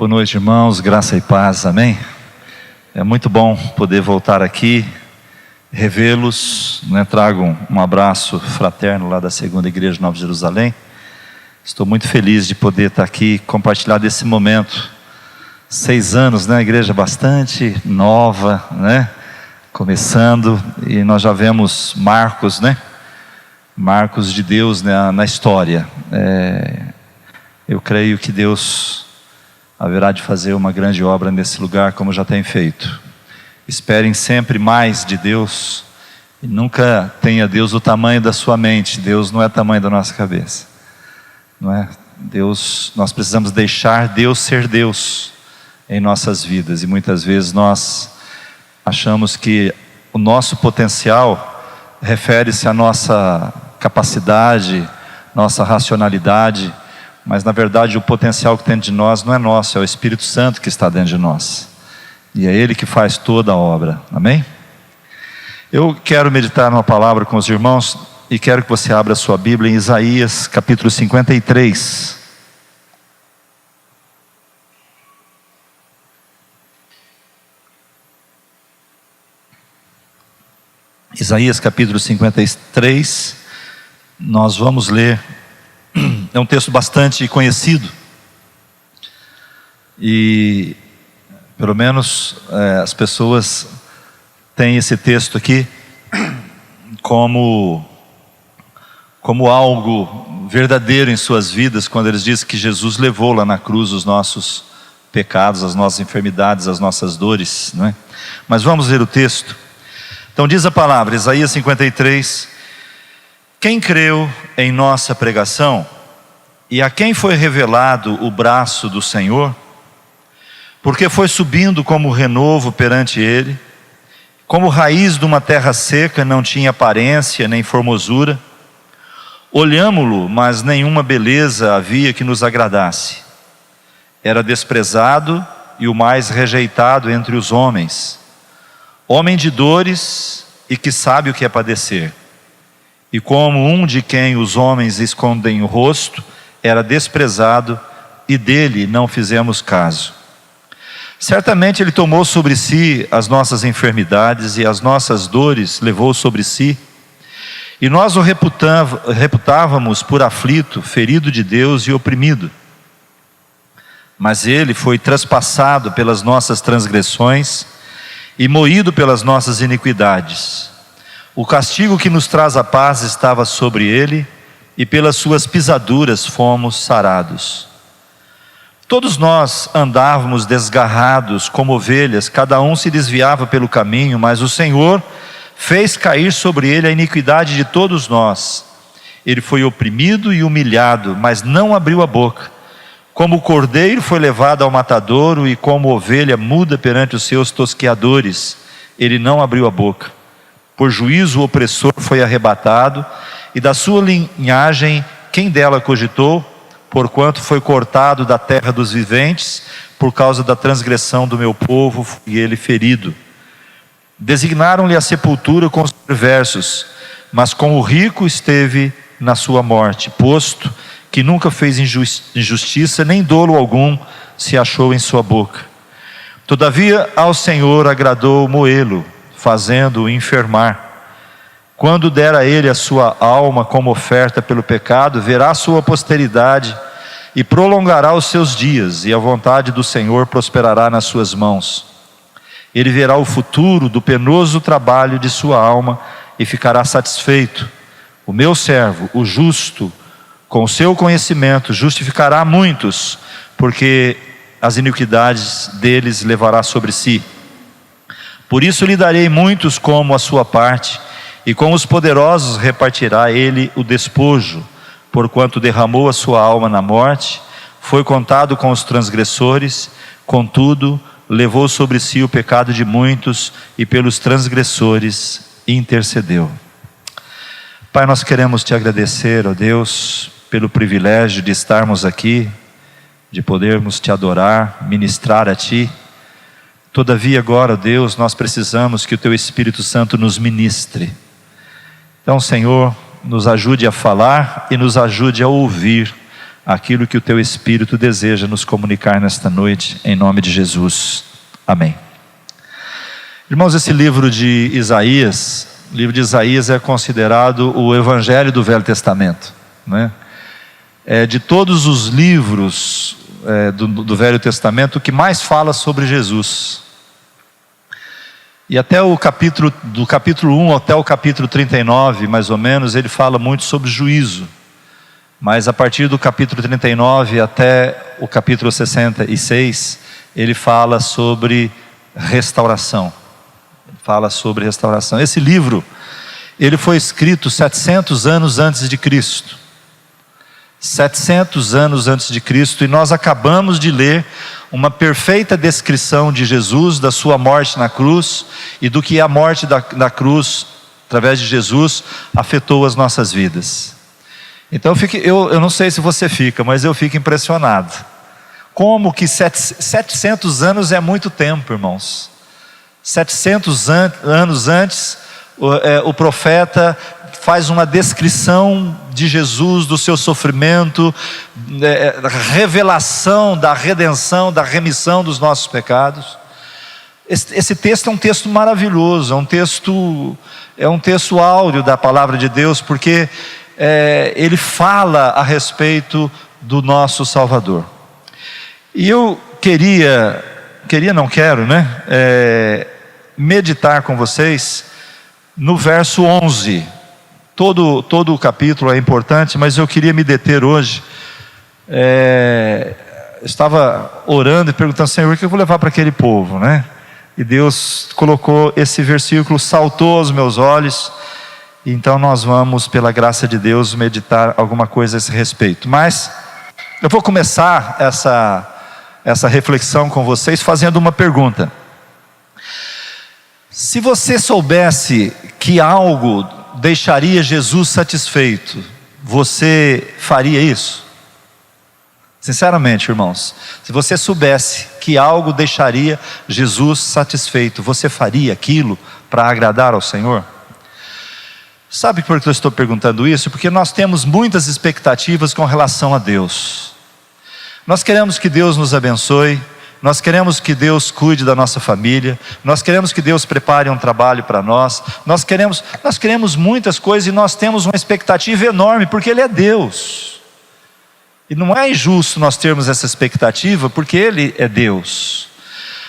Boa noite, irmãos, graça e paz, amém? É muito bom poder voltar aqui, revê-los, né? Trago um abraço fraterno lá da segunda igreja de Nova Jerusalém. Estou muito feliz de poder estar aqui, compartilhar desse momento. 6 anos, né? A igreja bastante nova, né? Começando, e nós já vemos marcos, né? Marcos de Deus, né? Na história. Eu creio que Deus haverá de fazer uma grande obra nesse lugar, como já tem feito. Esperem sempre mais de Deus, e nunca tenha Deus o tamanho da sua mente. Deus não é o tamanho da nossa cabeça, não é? Deus, nós precisamos deixar Deus ser Deus em nossas vidas, e muitas vezes nós achamos que o nosso potencial refere-se à nossa capacidade, nossa racionalidade, mas na verdade o potencial que tem de nós não é nosso, é o Espírito Santo que está dentro de nós, e é Ele que faz toda a obra, amém? Eu quero meditar numa palavra com os irmãos, e quero que você abra a sua Bíblia em Isaías capítulo 53. Isaías capítulo 53, nós vamos ler. É um texto bastante conhecido, e pelo menos as pessoas têm esse texto aqui como algo verdadeiro em suas vidas, quando eles dizem que Jesus levou lá na cruz os nossos pecados, as nossas enfermidades, as nossas dores, não é? Mas vamos ler o texto. Então diz a palavra, Isaías 53: quem creu em nossa pregação, e a quem foi revelado o braço do Senhor? Porque foi subindo como renovo perante ele, como raiz de uma terra seca, não tinha aparência nem formosura. Olhámo-lo, mas nenhuma beleza havia que nos agradasse. Era desprezado e o mais rejeitado entre os homens, homem de dores e que sabe o que é padecer. E como um de quem os homens escondem o rosto, era desprezado, e dele não fizemos caso. Certamente ele tomou sobre si as nossas enfermidades, e as nossas dores levou sobre si, e nós o reputávamos por aflito, ferido de Deus e oprimido. Mas ele foi traspassado pelas nossas transgressões, e moído pelas nossas iniquidades. O castigo que nos traz a paz estava sobre ele, e pelas suas pisaduras fomos sarados. Todos nós andávamos desgarrados como ovelhas, cada um se desviava pelo caminho, mas o Senhor fez cair sobre ele a iniquidade de todos nós. Ele foi oprimido e humilhado, mas não abriu a boca. Como o cordeiro foi levado ao matadouro, e como ovelha muda perante os seus tosqueadores, ele não abriu a boca. Por juízo o opressor foi arrebatado, e da sua linhagem quem dela cogitou? Porquanto foi cortado da terra dos viventes, por causa da transgressão do meu povo, e ele ferido. Designaram-lhe a sepultura com os perversos, mas com o rico esteve na sua morte, posto que nunca fez injustiça, nem dolo algum se achou em sua boca. Todavia ao Senhor agradou moê-lo, fazendo-o enfermar. Quando der a ele a sua alma como oferta pelo pecado, verá a sua posteridade e prolongará os seus dias, e a vontade do Senhor prosperará nas suas mãos. Ele verá o futuro do penoso trabalho de sua alma e ficará satisfeito. O meu servo, o justo, com o seu conhecimento justificará muitos, porque as iniquidades deles levará sobre si. Por isso lhe darei muitos como a sua parte, e com os poderosos repartirá ele o despojo, porquanto derramou a sua alma na morte, foi contado com os transgressores, contudo levou sobre si o pecado de muitos, e pelos transgressores intercedeu. Pai, nós queremos te agradecer, ó Deus, pelo privilégio de estarmos aqui, de podermos te adorar, ministrar a ti. Todavia agora, ó Deus, nós precisamos que o teu Espírito Santo nos ministre. Então, Senhor, nos ajude a falar e nos ajude a ouvir aquilo que o Teu Espírito deseja nos comunicar nesta noite, em nome de Jesus. Amém. Irmãos, esse livro de Isaías, o livro de Isaías é considerado o Evangelho do Velho Testamento, né? De todos os livros do Velho Testamento, o que mais fala sobre Jesus. E até do capítulo 1 até o capítulo 39, mais ou menos, ele fala muito sobre juízo. Mas a partir do capítulo 39 até o capítulo 66, ele fala sobre restauração. Esse livro, ele foi escrito 700 anos antes de Cristo. 700 anos antes de Cristo, e nós acabamos de ler uma perfeita descrição de Jesus, da sua morte na cruz, e do que a morte da cruz, através de Jesus, afetou as nossas vidas. Então eu não sei se você fica, mas eu fico impressionado. Como que 700 anos é muito tempo, irmãos. 700 anos antes, o profeta faz uma descrição de Jesus, do seu sofrimento, revelação da redenção, da remissão dos nossos pecados. Esse texto é um texto maravilhoso, é um texto áureo da palavra de Deus, porque ele fala a respeito do nosso Salvador. E eu não quero, meditar com vocês no verso 11. Todo o capítulo é importante, mas eu queria me deter hoje. Estava orando e perguntando: Senhor, o que eu vou levar para aquele povo, né? E Deus colocou esse versículo, saltou aos meus olhos. Então nós vamos, pela graça de Deus, meditar alguma coisa a esse respeito. Mas eu vou começar essa reflexão com vocês fazendo uma pergunta. Se você soubesse que algo deixaria Jesus satisfeito, você faria isso? Sinceramente, irmãos, se você soubesse que algo deixaria Jesus satisfeito, você faria aquilo para agradar ao Senhor? Sabe por que eu estou perguntando isso? Porque nós temos muitas expectativas com relação a Deus. Nós queremos que Deus nos abençoe, nós queremos que Deus cuide da nossa família, nós queremos que Deus prepare um trabalho para nós, nós queremos muitas coisas, e nós temos uma expectativa enorme, porque Ele é Deus. E não é injusto nós termos essa expectativa, porque Ele é Deus.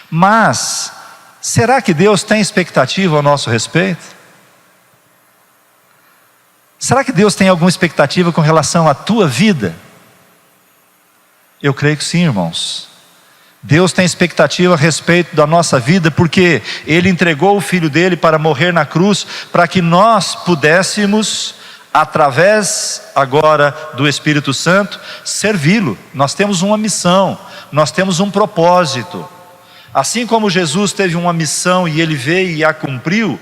Mas, será que Deus tem expectativa ao nosso respeito? Será que Deus tem alguma expectativa com relação à tua vida? Eu creio que sim, irmãos. Deus tem expectativa a respeito da nossa vida, porque Ele entregou o Filho dEle para morrer na cruz, para que nós pudéssemos, através agora do Espírito Santo, servi-lo. Nós temos uma missão, nós temos um propósito. Assim como Jesus teve uma missão e Ele veio e a cumpriu,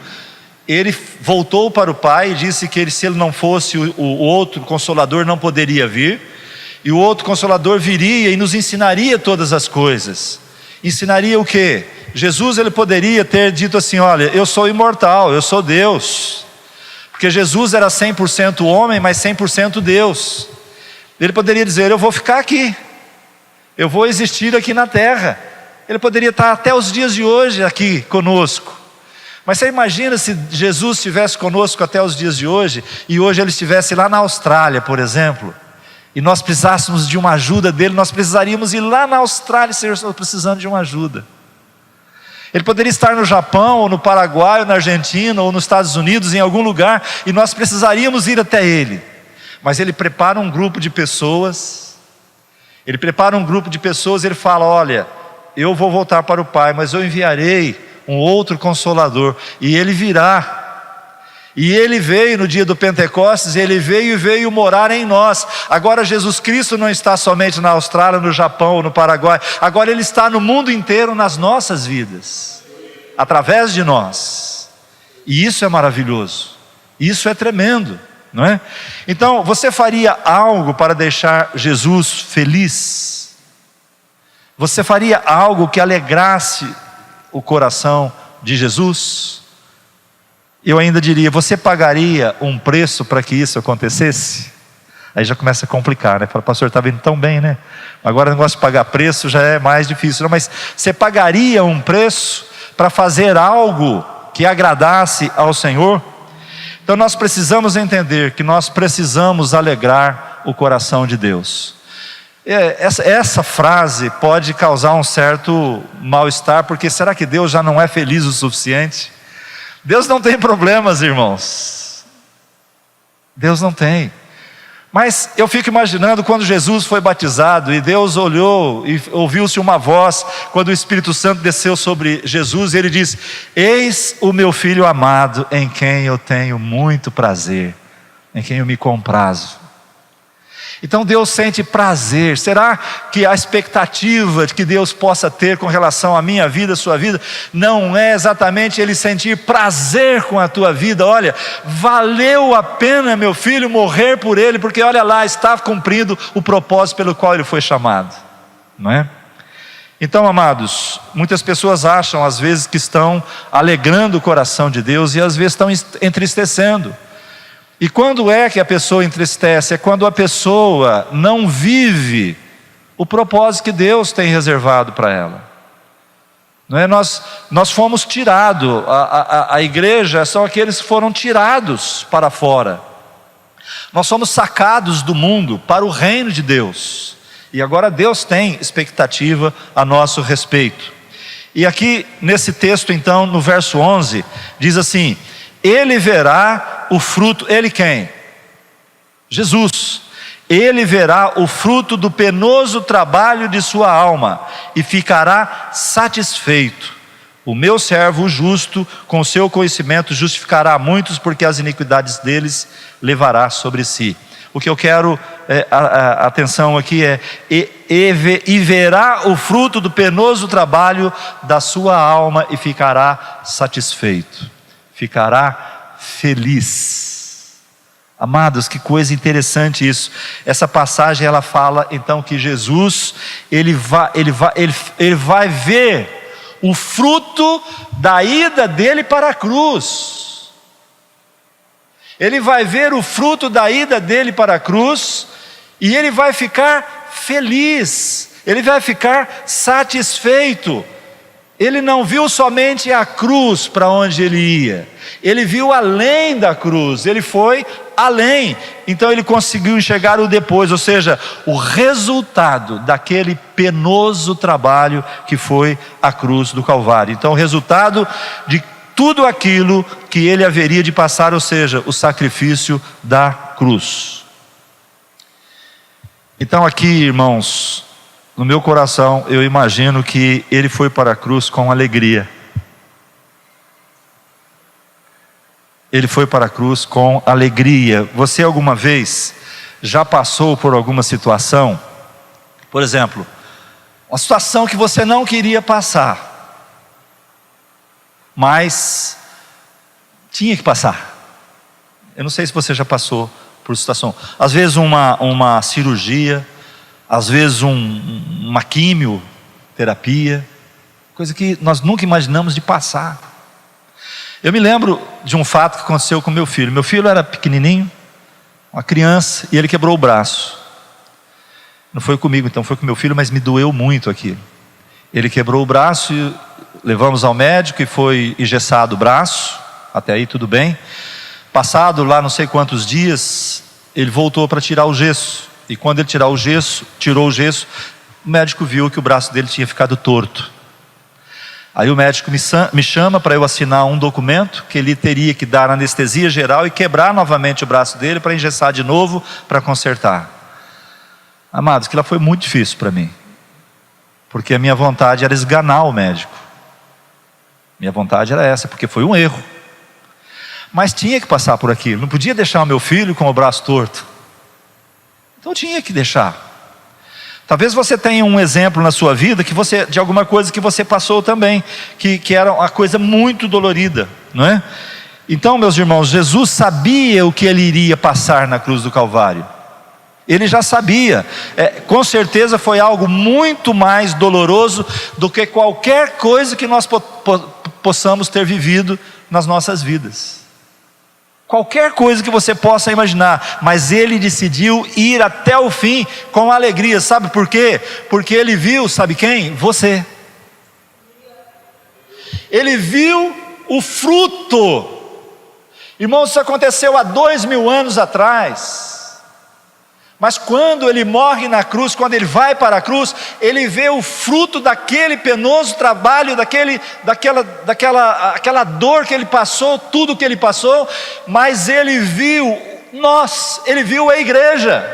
Ele voltou para o Pai e disse que se Ele não fosse, o outro Consolador não poderia vir. E o outro Consolador viria e nos ensinaria todas as coisas. Ensinaria o quê? Jesus, Ele poderia ter dito assim: olha, eu sou imortal, eu sou Deus. Porque Jesus era 100% homem, mas 100% Deus. Ele poderia dizer: eu vou ficar aqui, eu vou existir aqui na terra. Ele poderia estar até os dias de hoje aqui conosco. Mas você imagina se Jesus estivesse conosco até os dias de hoje, e hoje Ele estivesse lá na Austrália, por exemplo, e nós precisássemos de uma ajuda dEle, nós precisaríamos ir lá na Austrália: Senhor, estou precisando de uma ajuda. Ele poderia estar no Japão, ou no Paraguai, ou na Argentina, ou nos Estados Unidos, em algum lugar, e nós precisaríamos ir até Ele. Mas Ele prepara um grupo de pessoas, Ele fala: olha, eu vou voltar para o Pai, mas eu enviarei um outro Consolador, e Ele virá. E Ele veio no dia do Pentecostes, Ele veio morar em nós. Agora Jesus Cristo não está somente na Austrália, no Japão ou no Paraguai. Agora Ele está no mundo inteiro, nas nossas vidas, através de nós. E isso é maravilhoso, isso é tremendo, não é? Então, você faria algo para deixar Jesus feliz? Você faria algo que alegrasse o coração de Jesus? Eu ainda diria: você pagaria um preço para que isso acontecesse? Aí já começa a complicar, né? Fala, pastor, está vendo tão bem, né? Agora o negócio de pagar preço já é mais difícil. Não, mas você pagaria um preço para fazer algo que agradasse ao Senhor? Então nós precisamos entender que nós precisamos alegrar o coração de Deus. Essa frase pode causar um certo mal-estar, porque será que Deus já não é feliz o suficiente? Deus não tem problemas, irmãos. Deus não tem. Mas eu fico imaginando quando Jesus foi batizado e Deus olhou e ouviu-se uma voz, quando o Espírito Santo desceu sobre Jesus, e ele diz: eis o meu filho amado, em quem eu tenho muito prazer, em quem eu me comprazo. Então Deus sente prazer. Será que a expectativa de que Deus possa ter com relação à minha vida, à sua vida, não é exatamente Ele sentir prazer com a tua vida? Olha, valeu a pena, meu filho, morrer por ele, porque olha lá, está cumprindo o propósito pelo qual ele foi chamado, não é? Então, amados, muitas pessoas acham às vezes que estão alegrando o coração de Deus e às vezes estão entristecendo. E quando é que a pessoa entristece? É quando a pessoa não vive o propósito que Deus tem reservado para ela. Não é? Nós fomos tirados, a igreja são aqueles que foram tirados para fora. Nós somos sacados do mundo para o reino de Deus. E agora Deus tem expectativa a nosso respeito. E aqui nesse texto então, no verso 11, diz assim: ele verá o fruto, ele quem? Jesus. Ele verá o fruto do penoso trabalho de sua alma e ficará satisfeito. O meu servo justo, com o seu conhecimento, justificará muitos, porque as iniquidades deles levará sobre si. O que eu quero, a atenção aqui é, e verá o fruto do penoso trabalho da sua alma e ficará satisfeito. Ficará feliz. Amados, que coisa interessante isso. Essa passagem ela fala então que Jesus ele vai ver o fruto da ida dele para a cruz. Ele vai ver o fruto da ida dele para a cruz e ele vai ficar feliz. Ele vai ficar satisfeito. Ele não viu somente a cruz para onde ele ia, ele viu além da cruz, ele foi além, então ele conseguiu enxergar o depois, ou seja, o resultado daquele penoso trabalho que foi a cruz do Calvário. Então o resultado de tudo aquilo que ele haveria de passar, ou seja, o sacrifício da cruz. Então aqui, irmãos, no meu coração, eu imagino que ele foi para a cruz com alegria. Ele foi para a cruz com alegria. Você alguma vez já passou por alguma situação? Por exemplo, uma situação que você não queria passar, mas tinha que passar. Eu não sei se você já passou por situação. Às vezes uma cirurgia, às vezes uma quimioterapia, coisa que nós nunca imaginamos de passar. Eu me lembro de um fato que aconteceu com meu filho. Meu filho era pequenininho, uma criança, e ele quebrou o braço. Não foi comigo, então foi com meu filho, mas me doeu muito aquilo. Ele quebrou o braço e levamos ao médico e foi engessado o braço. Até aí tudo bem. Passado lá não sei quantos dias, ele voltou para tirar o gesso. E quando ele tirou o gesso, o médico viu que o braço dele tinha ficado torto. Aí o médico me chama para eu assinar um documento que ele teria que dar anestesia geral e quebrar novamente o braço dele para engessar de novo, para consertar. Amados, aquilo foi muito difícil para mim, porque a minha vontade era esganar o médico. Minha vontade era essa, porque foi um erro. Mas tinha que passar por aquilo, não podia deixar o meu filho com o braço torto. Então tinha que deixar. Talvez você tenha um exemplo na sua vida de alguma coisa que você passou também, que era uma coisa muito dolorida, não é? Então, meus irmãos, Jesus sabia o que ele iria passar na cruz do Calvário. Ele já sabia. Com certeza foi algo muito mais doloroso do que qualquer coisa que nós possamos ter vivido nas nossas vidas. qualquer coisa que você possa imaginar, mas ele decidiu ir até o fim com alegria. Sabe por quê? Porque ele viu, sabe quem? Você. Ele viu o fruto. Irmãos, isso aconteceu há 2000 anos atrás. Mas quando ele morre na cruz, quando ele vai para a cruz, ele vê o fruto daquele penoso trabalho, daquela dor que ele passou, tudo que ele passou, mas ele viu nós, ele viu a igreja,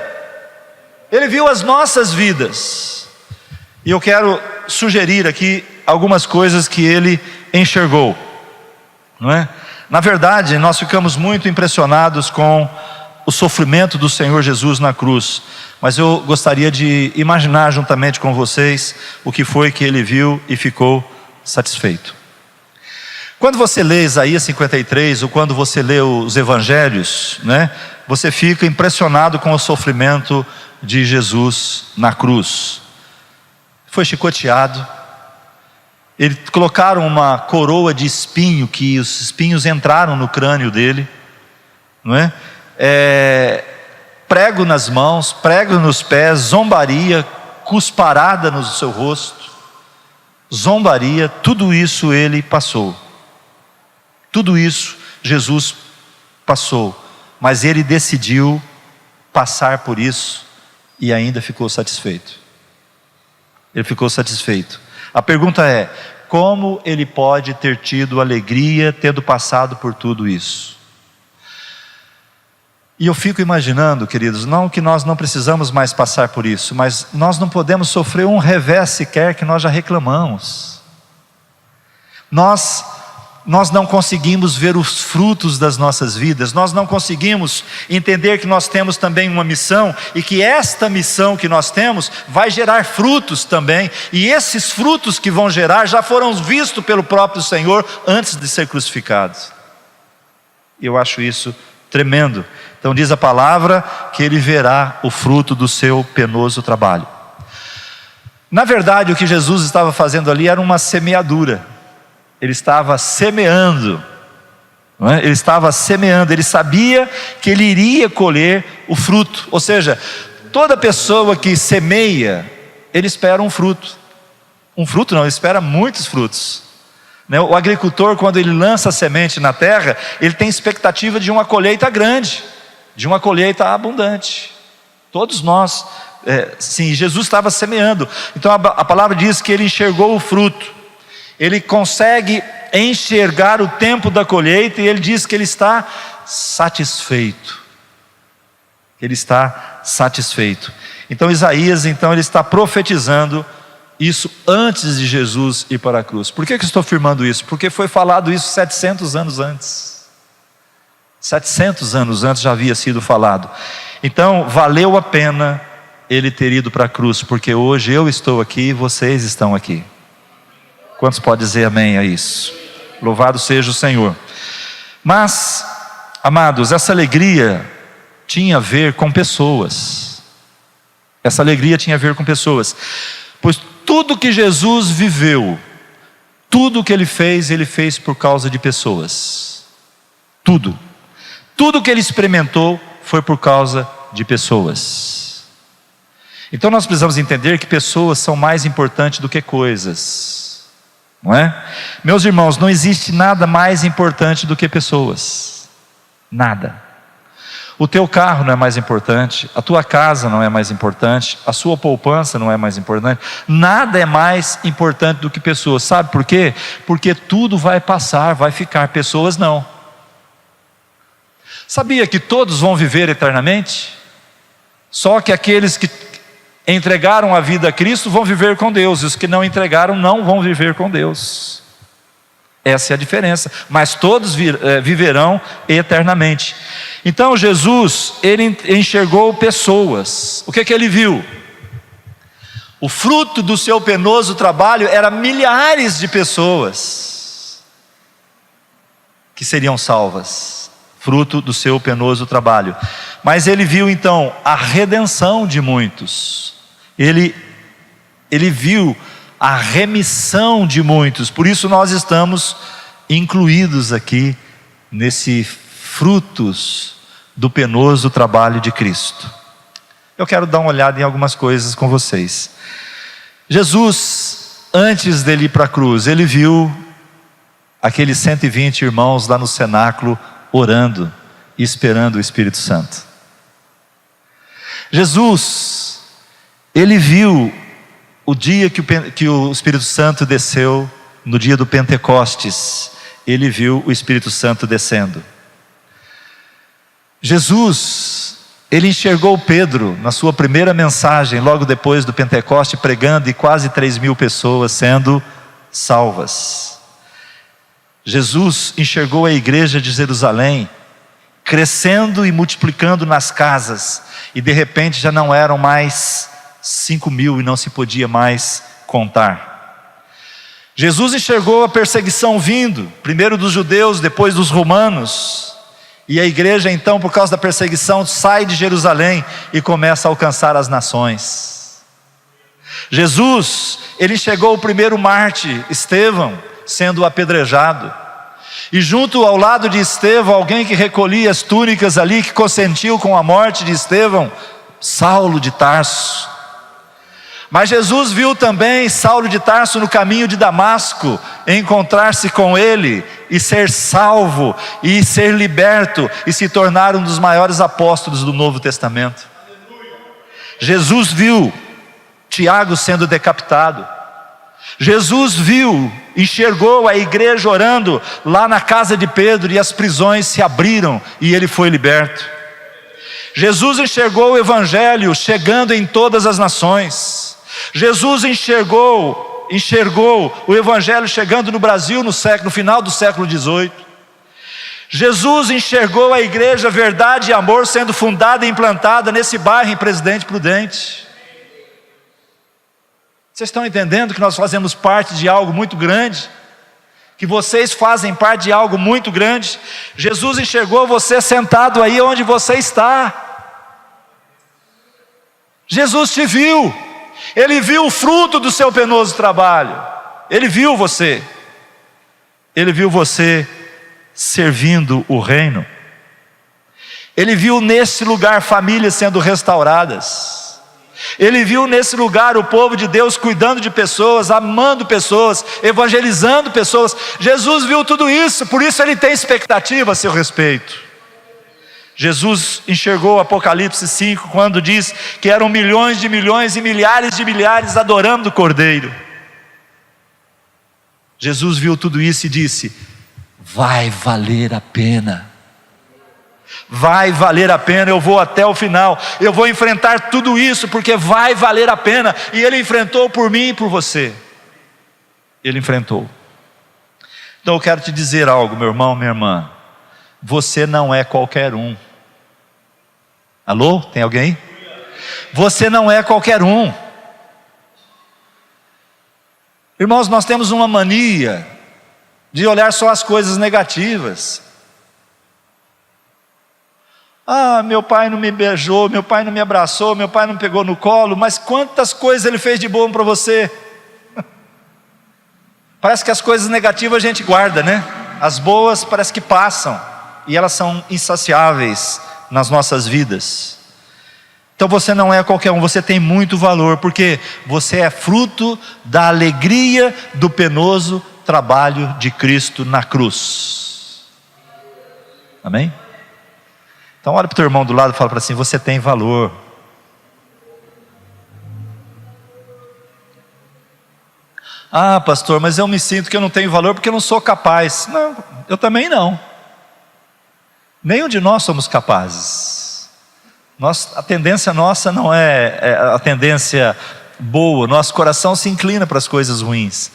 ele viu as nossas vidas. E eu quero sugerir aqui algumas coisas que ele enxergou, não é? Na verdade, nós ficamos muito impressionados com o sofrimento do Senhor Jesus na cruz, mas eu gostaria de imaginar juntamente com vocês o que foi que ele viu e ficou satisfeito. Quando você lê Isaías 53, ou quando você lê os evangelhos, né, você fica impressionado com o sofrimento de Jesus na cruz. Foi chicoteado, eles colocaram uma coroa de espinho, que os espinhos entraram no crânio dele, não é? Prego nas mãos, prego nos pés, zombaria, cusparada no seu rosto, zombaria, tudo isso ele passou, tudo isso Jesus passou, mas ele decidiu passar por isso e ainda ficou satisfeito. Ele ficou satisfeito. A pergunta é: como ele pode ter tido alegria tendo passado por tudo isso? E eu fico imaginando, queridos, não que nós não precisamos mais passar por isso, mas nós não podemos sofrer um revés sequer que nós já reclamamos. Nós não conseguimos ver os frutos das nossas vidas, nós não conseguimos entender que nós temos também uma missão, e que esta missão que nós temos vai gerar frutos também, e esses frutos que vão gerar já foram vistos pelo próprio Senhor antes de ser crucificados. Eu acho isso tremendo. Então diz a palavra que ele verá o fruto do seu penoso trabalho. Na verdade, o que Jesus estava fazendo ali era uma semeadura. Ele estava semeando, não é? Ele estava semeando, ele sabia que ele iria colher o fruto. Ou seja, toda pessoa que semeia, ele espera um fruto. Um fruto não, ele espera muitos frutos. O agricultor, quando ele lança a semente na terra, ele tem expectativa de uma colheita grande, de uma colheita abundante. Todos nós, sim, Jesus estava semeando. Então a palavra diz que ele enxergou o fruto, ele consegue enxergar o tempo da colheita, e ele diz que ele está satisfeito. Ele está satisfeito. Então Isaías, ele está profetizando isso antes de Jesus ir para a cruz. Por que eu estou afirmando isso? Porque foi falado isso 700 anos antes. 700 anos antes já havia sido falado. Então valeu a pena ele ter ido para a cruz, porque hoje eu estou aqui e vocês estão aqui. Quantos podem dizer amém a isso? Louvado seja o Senhor. Mas, amados, essa alegria tinha a ver com pessoas. Essa alegria tinha a ver com pessoas. Pois tudo que Jesus viveu, tudo que ele fez por causa de pessoas. Tudo que ele experimentou foi por causa de pessoas. Então nós precisamos entender que pessoas são mais importantes do que coisas, não é? Meus irmãos, não existe nada mais importante do que pessoas. Nada. O teu carro não é mais importante, a tua casa não é mais importante, a sua poupança não é mais importante, nada é mais importante do que pessoas. Sabe por quê? Porque tudo vai passar, vai ficar, pessoas não. Sabia que todos vão viver eternamente? Só que aqueles que entregaram a vida a Cristo vão viver com Deus, e os que não entregaram não vão viver com Deus. Essa é a diferença, mas todos viverão eternamente. Então Jesus, ele enxergou pessoas. O que ele viu? O fruto do seu penoso trabalho era milhares de pessoas que seriam salvas, fruto do seu penoso trabalho. Mas ele viu então a redenção de muitos. Ele viu a remissão de muitos. Por isso nós estamos incluídos aqui nesse frutos do penoso trabalho de Cristo. Eu quero dar uma olhada em algumas coisas com vocês. Jesus, antes dele ir para a cruz, ele viu aqueles 120 irmãos lá no cenáculo orando e esperando o Espírito Santo. Jesus, ele viu o dia que o Espírito Santo desceu, no dia do Pentecostes, ele viu o Espírito Santo descendo. Jesus, ele enxergou Pedro na sua primeira mensagem, logo depois do Pentecoste, pregando, e quase 3.000 pessoas sendo salvas. Jesus enxergou a igreja de Jerusalém crescendo e multiplicando nas casas, e de repente já não eram mais 5.000 e não se podia mais contar. Jesus enxergou a perseguição vindo, primeiro dos judeus, depois dos romanos, e a igreja então, por causa da perseguição, sai de Jerusalém e começa a alcançar as nações. Jesus, ele enxergou o primeiro mártir, Estevão, sendo apedrejado, e junto ao lado de Estevão, alguém que recolhia as túnicas ali, que consentiu com a morte de Estevão, Saulo de Tarso. Mas Jesus viu também Saulo de Tarso no caminho de Damasco, encontrar-se com ele e ser salvo e ser liberto e se tornar um dos maiores apóstolos do Novo Testamento. Jesus viu Tiago sendo decapitado. Jesus viu, enxergou a igreja orando lá na casa de Pedro, e as prisões se abriram e ele foi liberto. Jesus enxergou o evangelho chegando em todas as nações. Jesus enxergou o evangelho chegando no Brasil no final do século XVIII. Jesus enxergou a igreja Verdade e Amor sendo fundada e implantada nesse bairro em Presidente Prudente. Vocês estão entendendo que nós fazemos parte de algo muito grande? Que vocês fazem parte de algo muito grande? Jesus enxergou você sentado aí onde você está. Jesus te viu. Ele viu o fruto do seu penoso trabalho. Ele viu você. Ele viu você servindo o reino. Ele viu nesse lugar famílias sendo restauradas. Ele viu nesse lugar o povo de Deus cuidando de pessoas, amando pessoas, evangelizando pessoas. Jesus viu tudo isso, por isso ele tem expectativa a seu respeito. Jesus enxergou Apocalipse 5, quando diz que eram milhões de milhões e milhares de milhares adorando o Cordeiro. Jesus viu tudo isso e disse: vai valer a pena. Vai valer a pena, eu vou até o final, eu vou enfrentar tudo isso, porque vai valer a pena. E ele enfrentou por mim e por você. Ele enfrentou. Então eu quero te dizer algo, meu irmão, minha irmã. Você não é qualquer um. Alô? Tem alguém? Você não é qualquer um. Irmãos, nós temos uma mania de olhar só as coisas negativas. Ah, meu pai não me beijou, meu pai não me abraçou, meu pai não me pegou no colo, mas quantas coisas ele fez de bom para você? Parece que as coisas negativas a gente guarda, né? As boas parece que passam, e elas são insaciáveis nas nossas vidas. Então você não é qualquer um, você tem muito valor, porque você é fruto da alegria do penoso trabalho de Cristo na cruz. Amém? Então olha para o teu irmão do lado e fala para assim: você tem valor. Ah, pastor, mas eu me sinto que eu não tenho valor porque eu não sou capaz. Não, eu também não. Nenhum de nós somos capazes. A tendência nossa não é a tendência boa. Nosso coração se inclina para as coisas ruins.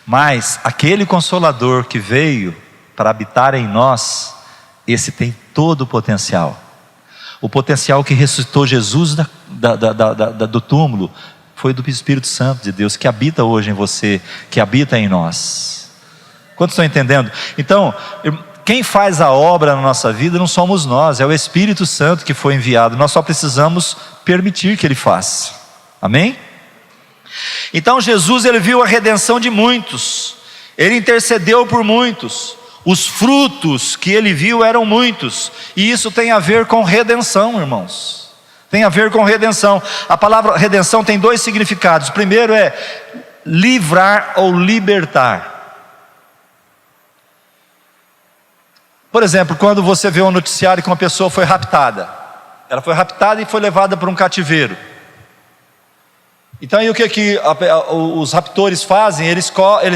Mas aquele Consolador que veio para habitar em nós, esse tem todo o potencial. O potencial que ressuscitou Jesus do túmulo foi do Espírito Santo de Deus, que habita hoje em você, que habita em nós. Quantos estão entendendo? Então, quem faz a obra na nossa vida não somos nós, é o Espírito Santo que foi enviado. Nós só precisamos permitir que Ele faça. Amém? Então Jesus, Ele viu a redenção de muitos. Ele intercedeu por muitos. Os frutos que ele viu eram muitos, e isso tem a ver com redenção, irmãos. Tem a ver com redenção. A palavra redenção tem dois significados. O primeiro é livrar ou libertar. Por exemplo, quando você vê um noticiário que uma pessoa foi raptada, ela foi raptada e foi levada para um cativeiro. Então aí o que os raptores fazem? Eles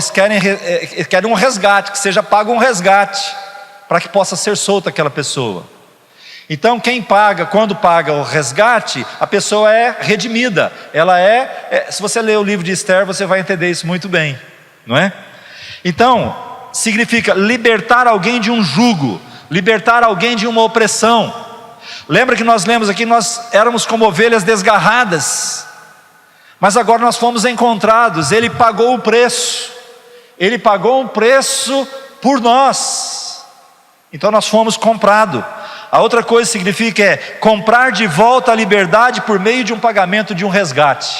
querem um resgate, que seja pago um resgate, para que possa ser solta aquela pessoa. Então quando paga o resgate, a pessoa é redimida. Ela se você ler o livro de Esther, você vai entender isso muito bem, não é? Então, significa libertar alguém de um jugo, libertar alguém de uma opressão. Lembra que nós lemos aqui, nós éramos como ovelhas desgarradas, mas agora nós fomos encontrados. Ele pagou o preço, Ele pagou um preço por nós, então nós fomos comprados. A outra coisa significa comprar de volta a liberdade por meio de um pagamento de um resgate.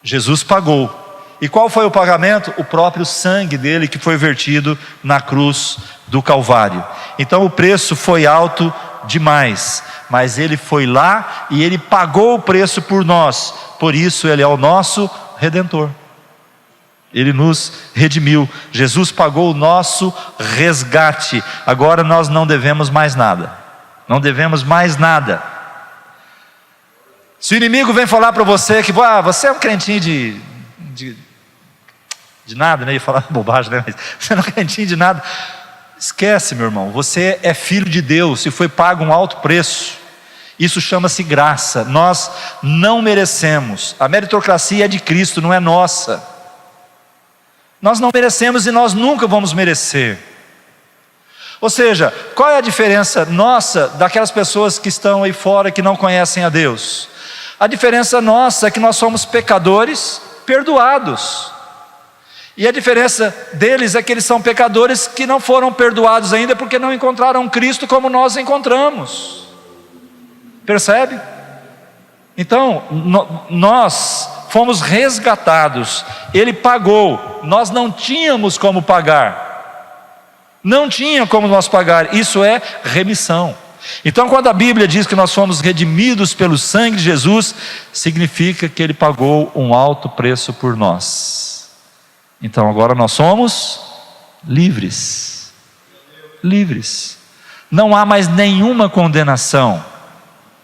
Jesus pagou. E qual foi o pagamento? O próprio sangue dele, que foi vertido na cruz do Calvário. Então o preço foi alto demais, mas ele foi lá e ele pagou o preço por nós. Por isso ele é o nosso Redentor. Ele nos redimiu. Jesus pagou o nosso resgate. Agora nós não devemos mais nada. Não devemos mais nada. Se o inimigo vem falar para você que você é um crentinho de nada, né? Eu ia falar bobagem, né? Mas você não é crentinho de nada. Esquece, meu irmão. Você é filho de Deus e foi pago um alto preço. Isso chama-se graça. Nós não merecemos. A meritocracia é de Cristo, não é nossa. Nós não merecemos e nós nunca vamos merecer. Ou seja, qual é a diferença nossa daquelas pessoas que estão aí fora que não conhecem a Deus? A diferença nossa é que nós somos pecadores perdoados. E a diferença deles é que eles são pecadores que não foram perdoados ainda porque não encontraram Cristo como nós encontramos. Percebe? Então, nós fomos resgatados. Ele pagou. Nós não tínhamos como pagar. Não tinha como nós pagar. Isso é remissão. Então quando a Bíblia diz que nós fomos redimidos pelo sangue de Jesus, significa que Ele pagou um alto preço por nós. Então agora nós somos livres. Livres. Não há mais nenhuma condenação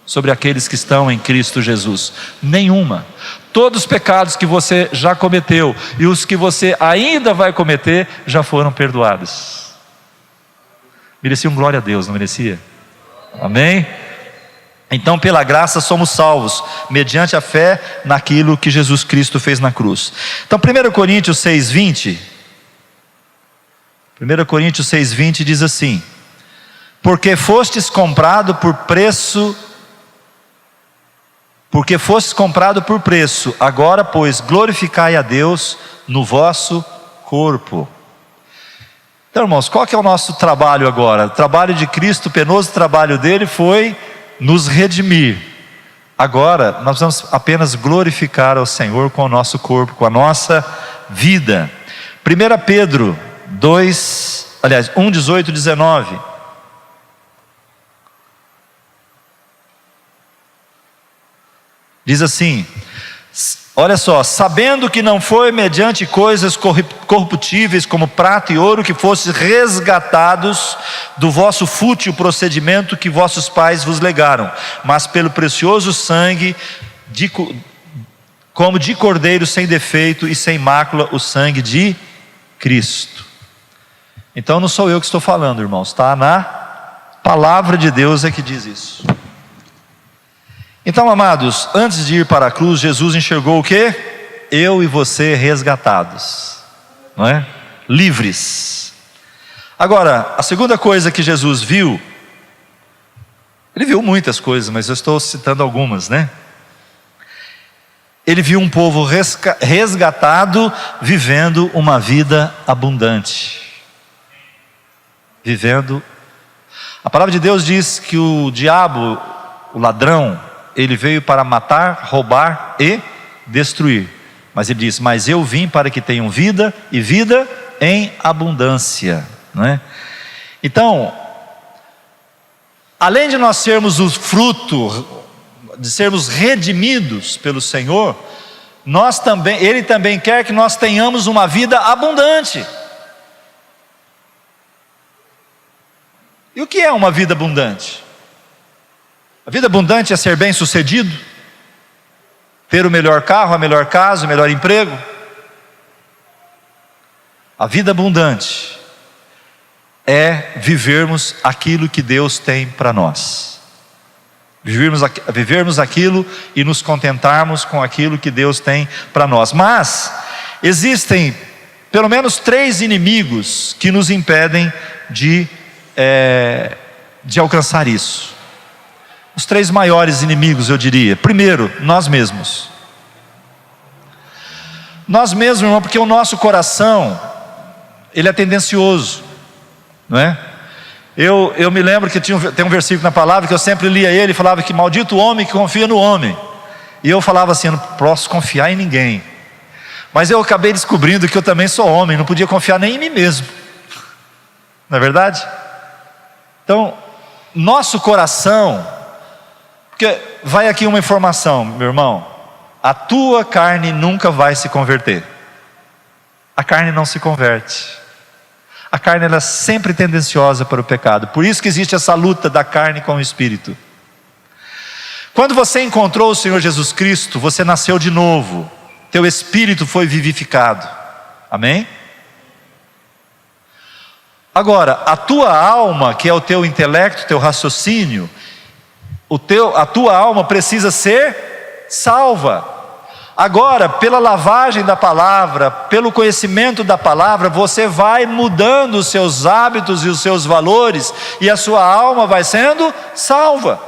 sobre aqueles que estão em Cristo Jesus. Nenhuma. Todos os pecados que você já cometeu e os que você ainda vai cometer já foram perdoados. Merecia um glória a Deus, não merecia? Amém? Então pela graça somos salvos, mediante a fé naquilo que Jesus Cristo fez na cruz. Então 1 Coríntios 6,20 diz assim: porque fostes comprado por preço, agora pois glorificai a Deus no vosso corpo. Então irmãos, qual que é o nosso trabalho agora? O trabalho de Cristo, o penoso trabalho dele foi nos redimir. Agora nós vamos apenas glorificar ao Senhor com o nosso corpo, com a nossa vida. 1 Pedro 1, 18, 19 diz assim: olha só, sabendo que não foi mediante coisas corruptíveis como prata e ouro que fostes resgatados do vosso fútil procedimento que vossos pais vos legaram, mas pelo precioso sangue como de cordeiro sem defeito e sem mácula, o sangue de Cristo. Então não sou eu que estou falando, irmãos, está na palavra de Deus é que diz isso. Então, amados, antes de ir para a cruz, Jesus enxergou o quê? Eu e você resgatados, não é? Livres. Agora, a segunda coisa que Jesus viu, ele viu muitas coisas, mas eu estou citando algumas, né? Ele viu um povo resgatado, vivendo uma vida abundante. A palavra de Deus diz que o diabo, o ladrão, ele veio para matar, roubar e destruir. Mas ele diz: mas eu vim para que tenham vida e vida em abundância. não é? Então, além de nós sermos o fruto, de sermos redimidos pelo Senhor, Ele também quer que nós tenhamos uma vida abundante. E o que é uma vida abundante? A vida abundante é ser bem-sucedido, ter o melhor carro, a melhor casa, o melhor emprego. A vida abundante é vivermos aquilo que Deus tem para nós. Vivermos aquilo e nos contentarmos com aquilo que Deus tem para nós. Mas existem pelo menos 3 inimigos que nos impedem de alcançar isso. Os 3 maiores inimigos, eu diria. Primeiro, nós mesmos. Nós mesmos, irmão, porque o nosso coração, ele é tendencioso, não é? Eu me lembro que tem um versículo na palavra que eu sempre lia ele, falava que maldito o homem que confia no homem. E eu falava assim, eu não posso confiar em ninguém. Mas eu acabei descobrindo que eu também sou homem, não podia confiar nem em mim mesmo. Não é verdade? Então, nosso coração, porque vai aqui uma informação, meu irmão, a tua carne nunca vai se converter. A carne não se converte. A carne ela é sempre tendenciosa para o pecado. Por isso que existe essa luta da carne com o Espírito. Quando você encontrou o Senhor Jesus Cristo, você nasceu de novo. Teu espírito foi vivificado. Amém? Agora, a tua alma, que é o teu intelecto, teu raciocínio, a tua alma precisa ser salva. Agora, pela lavagem da palavra, pelo conhecimento da palavra, você vai mudando os seus hábitos e os seus valores, e a sua alma vai sendo salva.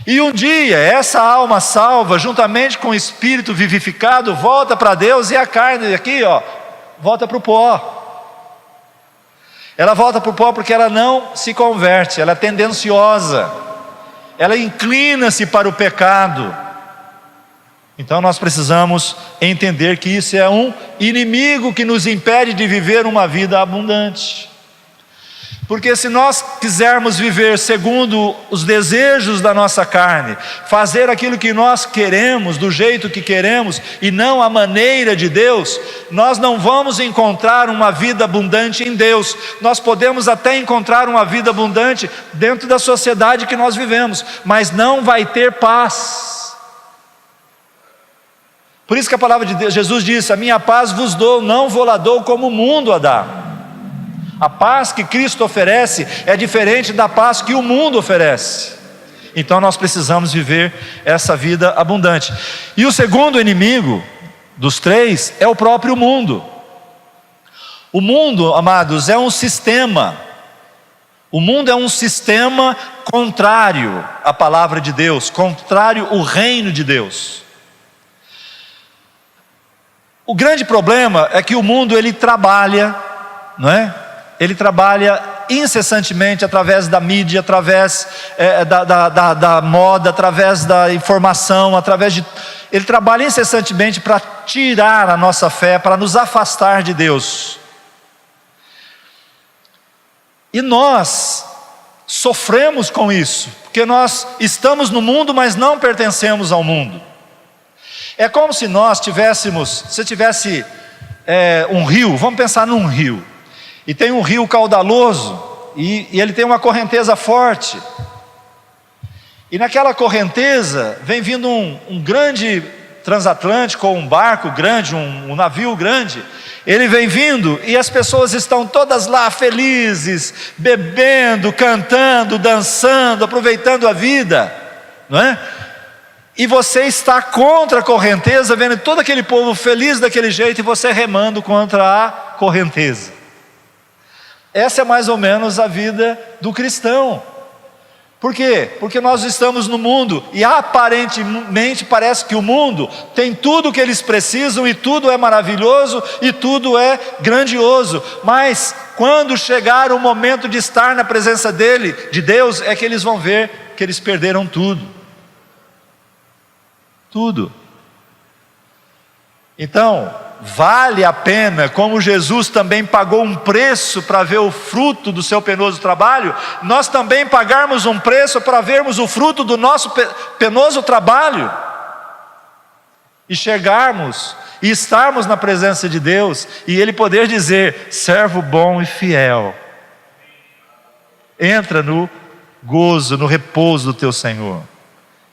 E um dia, essa alma salva, juntamente com o espírito vivificado, volta para Deus, e a carne aqui, volta para o pó. Ela volta para o pó porque ela não se converte, ela é tendenciosa, ela inclina-se para o pecado. Então nós precisamos entender que isso é um inimigo que nos impede de viver uma vida abundante. Porque se nós quisermos viver segundo os desejos da nossa carne, fazer aquilo que nós queremos, do jeito que queremos, e não a maneira de Deus, nós não vamos encontrar uma vida abundante em Deus. Nós podemos até encontrar uma vida abundante dentro da sociedade que nós vivemos, mas não vai ter paz. Por isso que a palavra de Deus, Jesus disse, a minha paz vos dou, não vou lá dou como o mundo a dá. A paz que Cristo oferece é diferente da paz que o mundo oferece. Então nós precisamos viver essa vida abundante. E o segundo inimigo dos 3 é o próprio mundo. O mundo, amados, é um sistema. O mundo é um sistema contrário à palavra de Deus, contrário ao reino de Deus. O grande problema é que o mundo ele trabalha, não é? Ele trabalha incessantemente através da mídia, através da moda, através da informação, ele trabalha incessantemente para tirar a nossa fé, para nos afastar de Deus. E nós sofremos com isso, porque nós estamos no mundo, mas não pertencemos ao mundo. É como se nós tivéssemos, se tivesse um rio, vamos pensar num rio, e tem um rio caudaloso, e ele tem uma correnteza forte, e naquela correnteza vem vindo um grande transatlântico, ou um barco grande, um navio grande, ele vem vindo, e as pessoas estão todas lá felizes, bebendo, cantando, dançando, aproveitando a vida, não é? E você está contra a correnteza, vendo todo aquele povo feliz daquele jeito, e você remando contra a correnteza. Essa é mais ou menos a vida do cristão. Por quê? Porque nós estamos no mundo, e aparentemente parece que o mundo tem tudo o que eles precisam, e tudo é maravilhoso, e tudo é grandioso. Mas quando chegar o momento de estar na presença de Deus, é que eles vão ver que eles perderam tudo. Tudo. Então, vale a pena, como Jesus também pagou um preço para ver o fruto do seu penoso trabalho, nós também pagarmos um preço para vermos o fruto do nosso penoso trabalho, e chegarmos e estarmos na presença de Deus, e Ele poder dizer: servo bom e fiel, entra no gozo, no repouso do teu Senhor.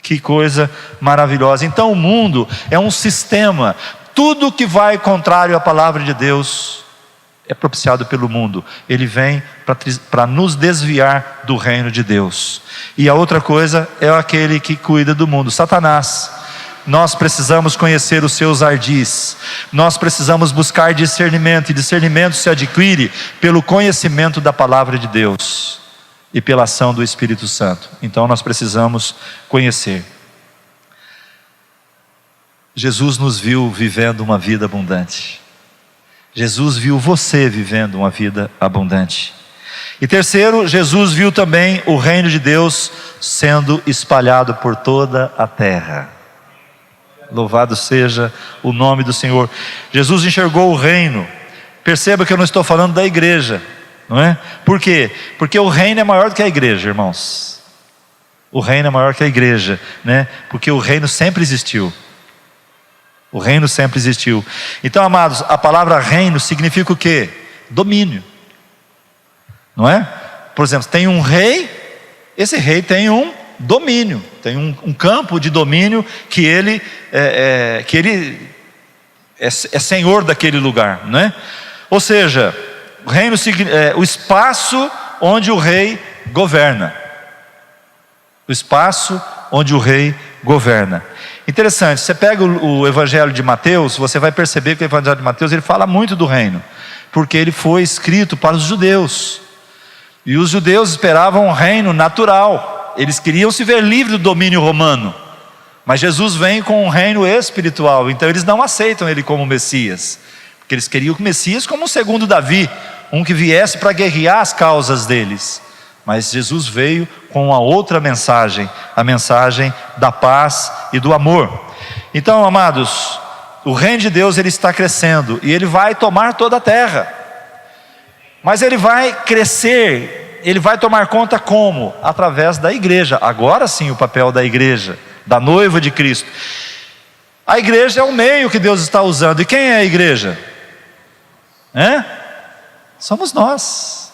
Que coisa maravilhosa. Então o mundo é um sistema, tudo que vai contrário à palavra de Deus é propiciado pelo mundo. Ele vem para nos desviar do reino de Deus. E a outra coisa é aquele que cuida do mundo, Satanás. Nós precisamos conhecer os seus ardis, nós precisamos buscar discernimento, e discernimento se adquire pelo conhecimento da palavra de Deus e pela ação do Espírito Santo. Então nós precisamos conhecer. Jesus nos viu vivendo uma vida abundante. Jesus viu você vivendo uma vida abundante. E terceiro, Jesus viu também o reino de Deus sendo espalhado por toda a terra. Louvado seja o nome do Senhor. Jesus enxergou o reino. Perceba que eu não estou falando da igreja, não é? Por quê? Porque o reino é maior do que a igreja, irmãos. O reino é maior que a igreja, né? Porque o reino sempre existiu. O reino sempre existiu. Então, amados, a palavra reino significa o quê? Domínio, não é? Por exemplo, tem um rei, esse rei tem um domínio, tem um campo de domínio que ele é senhor daquele lugar, né? Ou seja, o reino é o espaço onde o rei governa. O espaço onde o rei governa. Interessante, você pega o Evangelho de Mateus, você vai perceber que o Evangelho de Mateus ele fala muito do reino, porque ele foi escrito para os judeus, e os judeus esperavam um reino natural, eles queriam se ver livres do domínio romano, mas Jesus vem com um reino espiritual, então eles não aceitam ele como Messias, porque eles queriam o Messias como um segundo Davi, um que viesse para guerrear as causas deles. Mas Jesus veio com uma outra mensagem, a mensagem da paz e do amor. Então, amados, o reino de Deus ele está crescendo e ele vai tomar toda a terra. Mas ele vai crescer, ele vai tomar conta como? Através da igreja. Agora sim o papel da igreja, da noiva de Cristo. A igreja é o meio que Deus está usando. E quem é a igreja? Somos nós.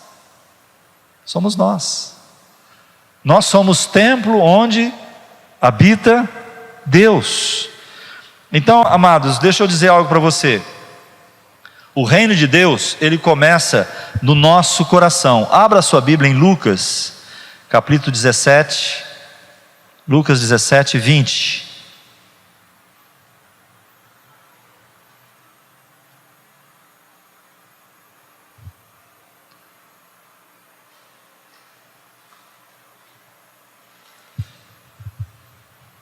Somos nós. Nós somos templo onde habita Deus. Então, amados, deixa eu dizer algo para você. O reino de Deus, ele começa no nosso coração. Abra a sua Bíblia em Lucas, capítulo 17. Lucas 17, 20.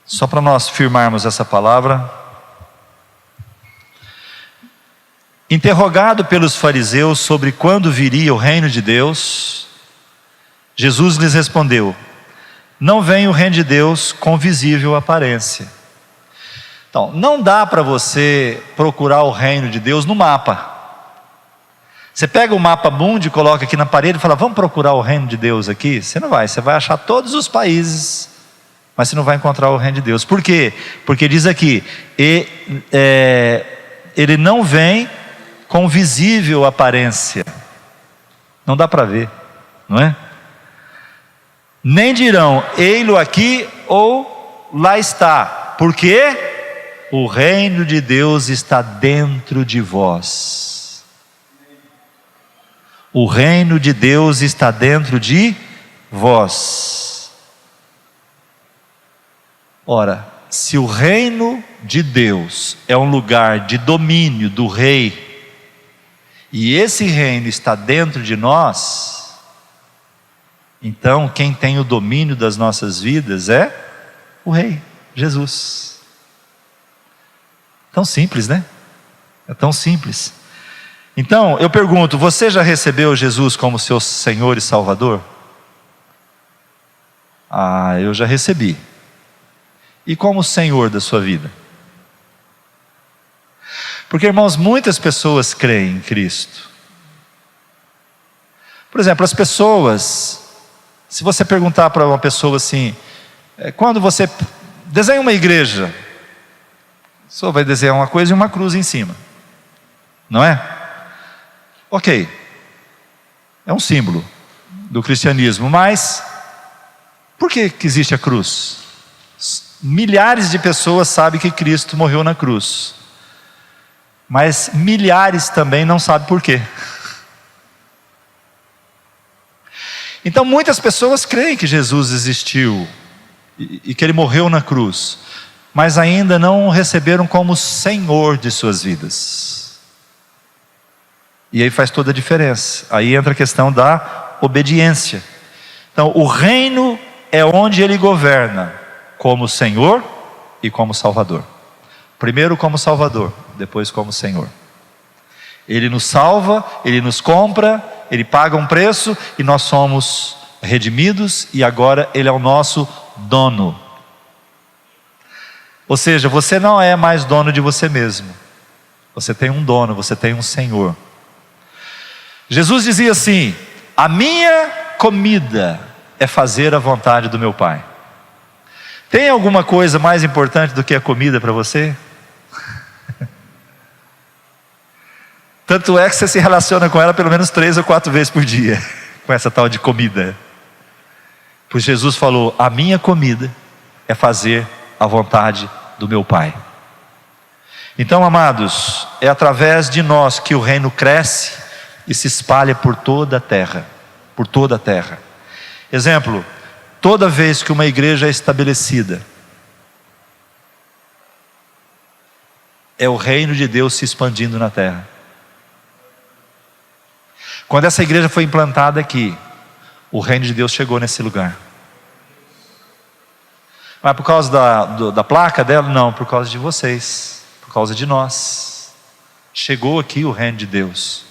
Só para nós firmarmos essa palavra. Interrogado pelos fariseus sobre quando viria o reino de Deus, Jesus lhes respondeu: não vem o reino de Deus com visível aparência. Então, não dá para você procurar o reino de Deus no mapa. Você pega o mapa mundi, coloca aqui na parede e fala: vamos procurar o reino de Deus aqui? Você não vai, você vai achar todos os países, mas você não vai encontrar o reino de Deus. Por quê? Porque diz aqui, ele não vem com visível aparência. Não dá para ver, não é? Nem dirão, ei-lo aqui ou lá está. Por quê? O reino de Deus está dentro de vós. O reino de Deus está dentro de vós. Ora, se o reino de Deus é um lugar de domínio do rei, e esse reino está dentro de nós, então quem tem o domínio das nossas vidas é o rei, Jesus. Tão simples, né? É tão simples. Então, eu pergunto, você já recebeu Jesus como seu Senhor e Salvador? Ah, eu já recebi. E como Senhor da sua vida? Porque, irmãos, muitas pessoas creem em Cristo. Por exemplo, as pessoas, se você perguntar para uma pessoa assim, quando você desenha uma igreja, a pessoa vai desenhar uma coisa e uma cruz em cima, não é? Ok, é um símbolo do cristianismo, mas por que existe a cruz? Milhares de pessoas sabem que Cristo morreu na cruz, mas milhares também não sabem por quê. Então muitas pessoas creem que Jesus existiu e que Ele morreu na cruz, mas ainda não o receberam como Senhor de suas vidas. E aí faz toda a diferença. Aí entra a questão da obediência. Então o reino é onde Ele governa, como Senhor e como Salvador. Primeiro como Salvador, depois como Senhor. Ele nos salva, Ele nos compra, Ele paga um preço e nós somos redimidos e agora Ele é o nosso dono. Ou seja, você não é mais dono de você mesmo. Você tem um dono, você tem um Senhor. Jesus dizia assim: a minha comida é fazer a vontade do meu Pai. Tem alguma coisa mais importante do que a comida para você? Tanto é que você se relaciona com ela pelo menos 3 ou 4 vezes por dia, com essa tal de comida. Pois Jesus falou: a minha comida é fazer a vontade do meu Pai. Então, amados, é através de nós que o reino cresce e se espalha por toda a terra. Por toda a terra. Exemplo, toda vez que uma igreja é estabelecida, é o reino de Deus se expandindo na terra. Quando essa igreja foi implantada aqui, o reino de Deus chegou nesse lugar. Mas por causa da placa dela? Não, por causa de vocês, por causa de nós. Chegou aqui o reino de Deus.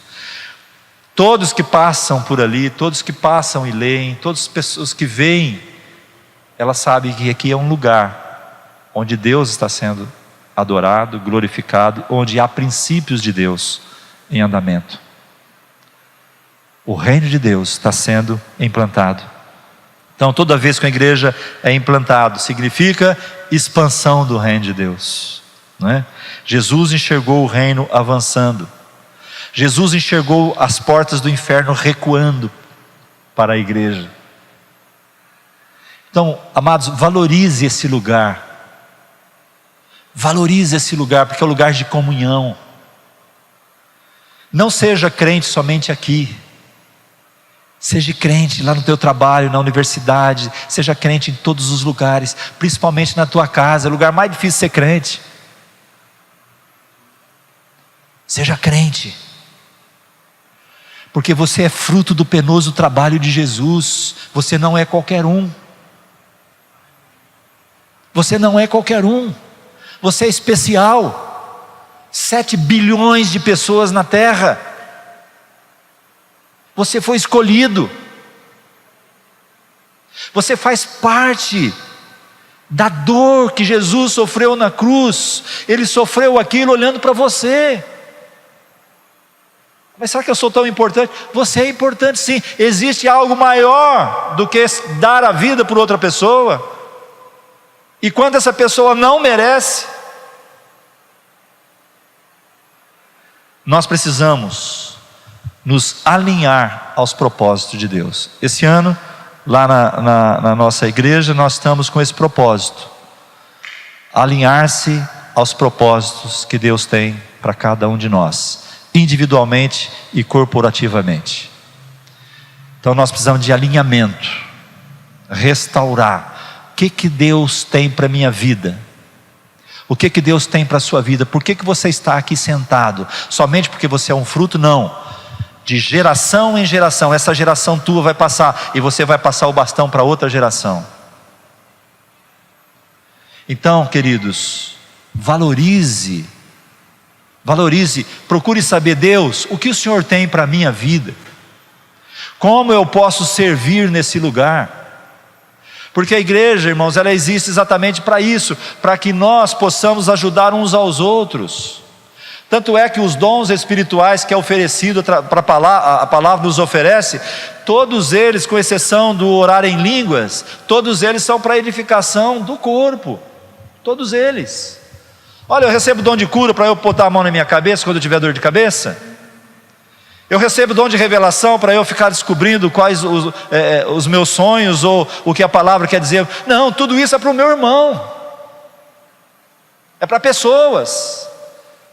Todos que passam por ali, todos que passam e leem, todas as pessoas que veem, elas sabem que aqui é um lugar onde Deus está sendo adorado, glorificado, onde há princípios de Deus em andamento. O reino de Deus está sendo implantado. Então toda vez que a igreja é implantado, significa expansão do reino de Deus, não é? Jesus enxergou o reino avançando. Jesus enxergou as portas do inferno recuando para a igreja. Então, amados, valorize esse lugar. Valorize esse lugar, porque é um lugar de comunhão. Não seja crente somente aqui. Seja crente lá no teu trabalho, na universidade. Seja crente em todos os lugares, principalmente na tua casa. É o lugar mais difícil de ser crente. Seja crente. Porque você é fruto do penoso trabalho de Jesus. Você não é qualquer um. Você não é qualquer um. Você é especial. 7 bilhões de pessoas na terra. Você foi escolhido. Você faz parte da dor que Jesus sofreu na cruz. Ele sofreu aquilo olhando para você. Mas será que eu sou tão importante? Você é importante sim. Existe algo maior do que dar a vida por outra pessoa. E quando essa pessoa não merece, nós precisamos nos alinhar aos propósitos de Deus. Esse ano, lá na nossa igreja, nós estamos com esse propósito: alinhar-se aos propósitos que Deus tem para cada um de nós, individualmente e corporativamente. Então nós precisamos de alinhamento, restaurar. O que Deus tem para a minha vida? O que Deus tem para a sua vida? Por que você está aqui sentado? Somente porque você é um fruto? Não. De geração em geração, essa geração tua vai passar, e você vai passar o bastão para outra geração. Então, queridos, valorize, procure saber: Deus, o que o Senhor tem para a minha vida? Como eu posso servir nesse lugar? Porque a igreja, irmãos, ela existe exatamente para isso, para que nós possamos ajudar uns aos outros, Tanto é que os dons espirituais que é oferecido para a palavra nos oferece, todos eles, com exceção do orar em línguas, todos eles são para edificação do corpo, todos eles. Olha, eu recebo dom de cura para eu botar a mão na minha cabeça quando eu tiver dor de cabeça. Eu recebo dom de revelação para eu ficar descobrindo quais os meus sonhos ou o que a palavra quer dizer. Não, tudo isso é para o meu irmão, é para pessoas,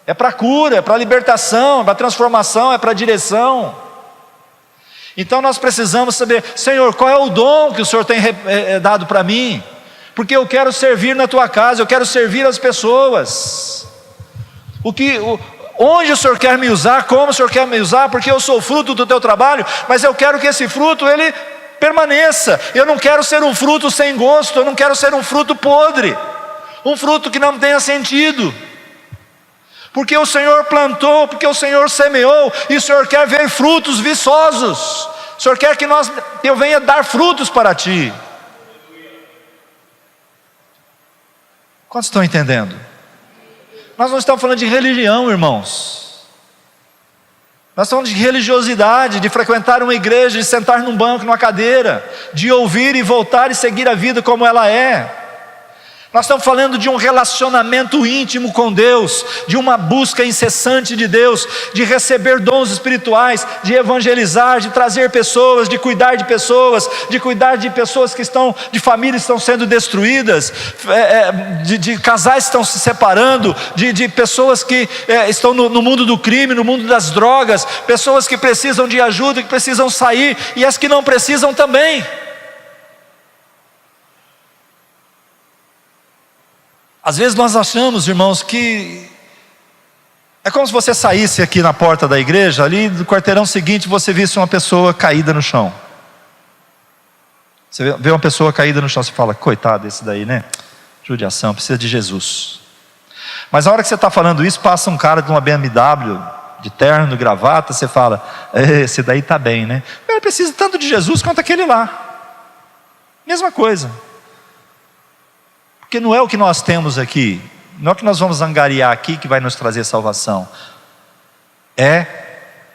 é para cura, é para libertação, é para transformação, é para direção. Então nós precisamos saber, Senhor, qual é o dom que o Senhor tem dado para mim? Porque eu quero servir na tua casa, eu quero servir as pessoas. Onde o Senhor quer me usar, como o Senhor quer me usar, porque eu sou fruto do teu trabalho, mas eu quero que esse fruto ele permaneça. Eu não quero ser um fruto sem gosto, eu não quero ser um fruto podre, um fruto que não tenha sentido. Porque o Senhor plantou, porque o Senhor semeou, e o Senhor quer ver frutos viçosos. O Senhor quer que eu venha dar frutos para ti. Quantos estão entendendo? Nós não estamos falando de religião, irmãos. Nós estamos falando de religiosidade, de frequentar uma igreja, de sentar num banco, numa cadeira, de ouvir e voltar e seguir a vida como ela é. Nós estamos falando de um relacionamento íntimo com Deus, de uma busca incessante de Deus, de receber dons espirituais, de evangelizar, de trazer pessoas, de cuidar de pessoas que estão, de famílias que estão sendo destruídas, de casais que estão se separando, de pessoas que estão no mundo do crime, no mundo das drogas, pessoas que precisam de ajuda, que precisam sair, e as que não precisam também. Às vezes nós achamos, irmãos, que é como se você saísse aqui na porta da igreja, ali do quarteirão seguinte você visse uma pessoa caída no chão. Você vê uma pessoa caída no chão, você fala, coitado desse daí, né? Judiação, precisa de Jesus. Mas na hora que você está falando isso, passa um cara de uma BMW, de terno, gravata, você fala, esse daí está bem, né? Ele precisa tanto de Jesus quanto aquele lá. Mesma coisa. Porque não é o que nós temos aqui, não é o que nós vamos angariar aqui que vai nos trazer salvação. É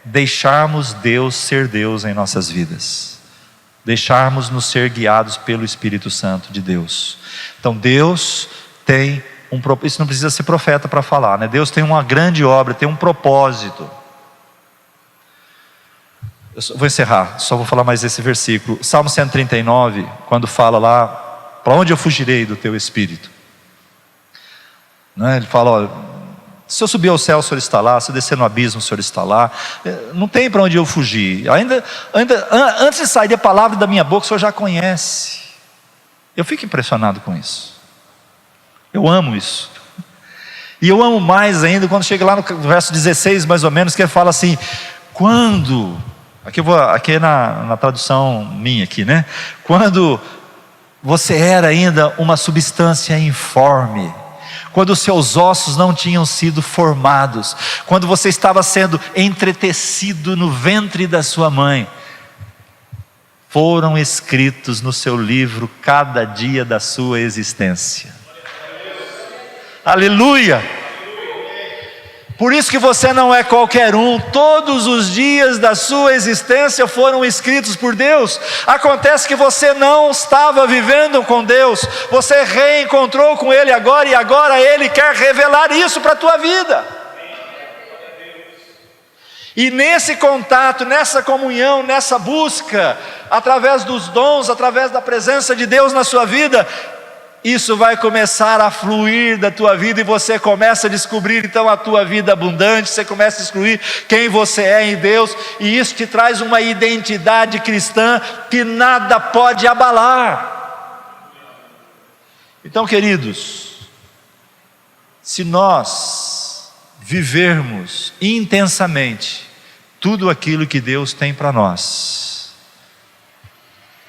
deixarmos Deus ser Deus em nossas vidas. Deixarmos nos ser guiados pelo Espírito Santo de Deus. Então Deus tem um propósito, isso não precisa ser profeta para falar, né? Deus tem uma grande obra, tem um propósito. Eu vou encerrar, só vou falar mais esse versículo. Salmo 139, quando fala lá, para onde eu fugirei do teu Espírito? Ele fala, olha, se eu subir ao céu o Senhor está lá, se eu descer no abismo o Senhor está lá, não tem para onde eu fugir. Ainda antes de sair a palavra da minha boca, o Senhor já conhece. Eu fico impressionado com isso. Eu amo isso. E eu amo mais ainda quando chega lá no verso 16 mais ou menos, que ele fala assim, quando, aqui é na tradução minha aqui, né? Quando você era ainda uma substância informe, quando os seus ossos não tinham sido formados, quando você estava sendo entretecido no ventre da sua mãe, foram escritos no seu livro cada dia da sua existência. Aleluia! Por isso que você não é qualquer um, todos os dias da sua existência foram escritos por Deus. Acontece que você não estava vivendo com Deus, você reencontrou com Ele agora, e agora Ele quer revelar isso para a tua vida. E nesse contato, nessa comunhão, nessa busca, através dos dons, através da presença de Deus na sua vida, isso vai começar a fluir da tua vida, e você começa a descobrir então a tua vida abundante, você começa a descobrir quem você é em Deus, e isso te traz uma identidade cristã que nada pode abalar. Então, queridos, se nós vivermos intensamente tudo aquilo que Deus tem para nós,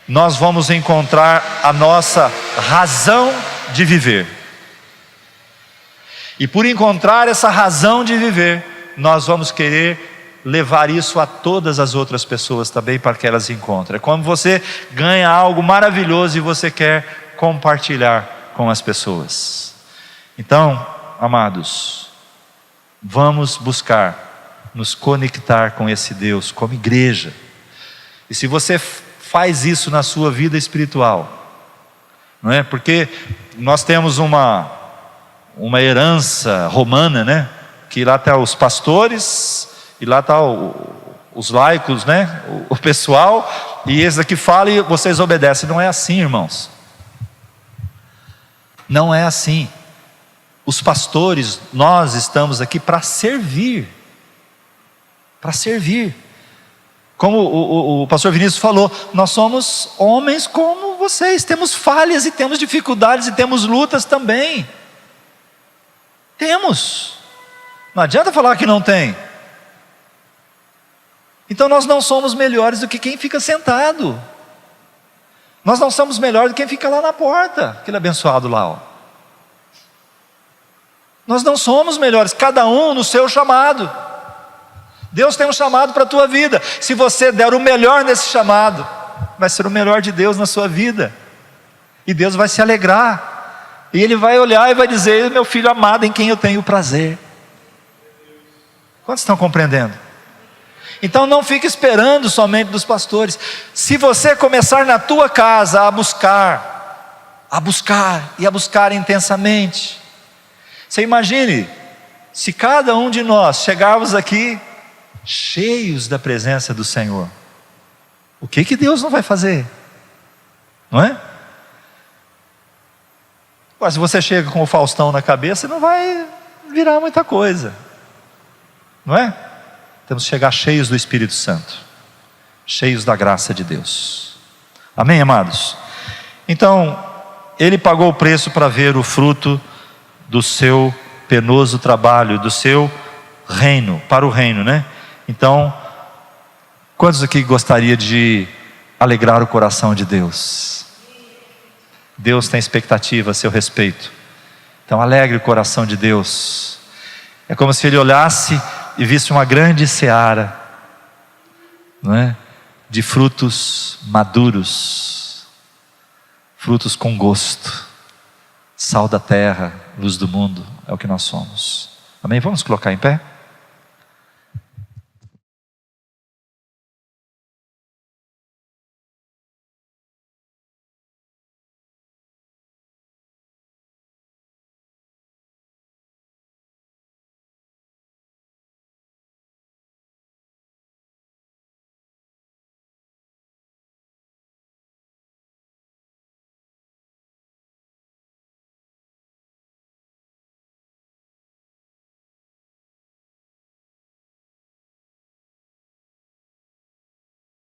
nós vamos encontrar a nossa razão de viver. E por encontrar essa razão de viver, nós vamos querer levar isso a todas as outras pessoas também, para que elas encontrem. É como você ganha algo maravilhoso e você quer compartilhar com as pessoas. Então, amados, Vamos buscar nos conectar com esse Deus como igreja. E se você faz isso na sua vida espiritual, não é? Porque nós temos uma herança romana, né? Que lá está os pastores e lá está os laicos, né? O pessoal, e esse aqui fala e vocês obedecem. Não é assim, irmãos. Não é assim. Os pastores, nós estamos aqui para servir. Para servir. Como o pastor Vinícius falou, nós somos homens como vocês, temos falhas e temos dificuldades e temos lutas também. Temos. Não adianta falar que não tem. Então nós não somos melhores do que quem fica sentado. Nós não somos melhores do que quem fica lá na porta, aquele abençoado lá, ó. Nós não somos melhores, cada um no seu chamado. Deus tem um chamado para a tua vida. Se você der o melhor nesse chamado, vai ser o melhor de Deus na sua vida. E Deus vai se alegrar. E Ele vai olhar e vai dizer: meu filho amado em quem eu tenho prazer. Quantos estão compreendendo? Então não fique esperando somente dos pastores. Se você começar na tua casa a buscar intensamente. Você imagine, se cada um de nós chegarmos aqui cheios da presença do Senhor, o que Deus não vai fazer? Não é? Mas se você chega com o Faustão na cabeça, não vai virar muita coisa, não é? Temos que chegar cheios do Espírito Santo, cheios da graça de Deus. Amém, amados? Então, Ele pagou o preço para ver o fruto do seu penoso trabalho, do seu reino, para o reino, né? Então, quantos aqui gostaria de alegrar o coração de Deus? Deus tem expectativa a seu respeito. Então alegre o coração de Deus. É como se Ele olhasse e visse uma grande seara, não é? De frutos maduros, frutos com gosto, sal da terra, luz do mundo, é o que nós somos. Amém? Vamos colocar em pé?